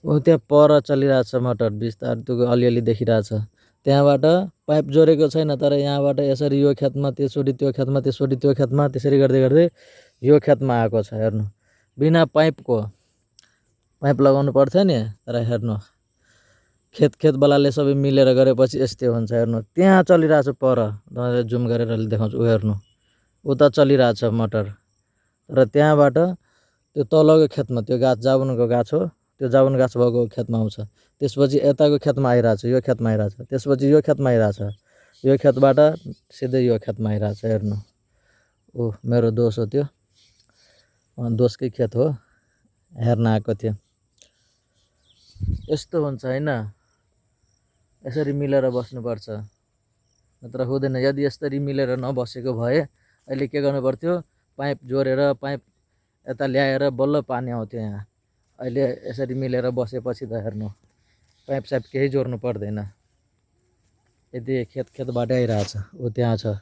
त्यहाँ पर चलिरहेछ मटर बिस्तार त्यो अलिअलि देखिरहेछ। त्यहाँबाट पाइप जोडेको छैन, तर यहाँबाट यसरी यो खेतमा त्यसोडी त्यो खेतमा त्यसोडी त्यो खेतमा त्यसरी गर्दै गर्दै यो खेतमा आएको छ। हेर्नु, बिना पाइपको पाइप लगाउनु पर्थ्यो नि, तर हेर्नु खेतवालाले सबै मिलेर गरेपछि यस्तै हुन्छ। हेर्नु त्यहाँ चलिरहेछ पर, तपाईँलाई जुम गरेर देखाउँछु। हेर्नु उता चलिरहेछ मटर, र त्यहाँबाट त्यो तलको खेतमा त्यो गाछ जाबुनको गाछ हो, त्यो जाबुन गाछ भएको खेतमा आउँछ। त्यसपछि यताको खेतमा आइरहेछ, यो खेतमा आइरहेछ, त्यसपछि यो खेतमा आइरहेछ, यो खेतबाट सिधै यो खेतमा आइरहेछ। हेर्नु, ओ मेरो दोष हो त्यो, दोषकै खेत हो, हेर्न आएको थियो। यस्तो हुन्छ होइन, यसरी मिलेर बस्नुपर्छ, नत्र हुँदैन। यदि यसरी मिलेर नबसेको भए अहिले के गर्नु पर्थ्यो, पाइप जोडेर पाइप यता ल्याएर बल्ल पानी आउँथ्यो यहाँ। अहिले यसरी मिलेर बसेपछि त हेर्नु पाइप साइप केही जोड्नु पर्दैन, यदि खेतबाट आइरहेछ। ऊ त्यहाँ छ।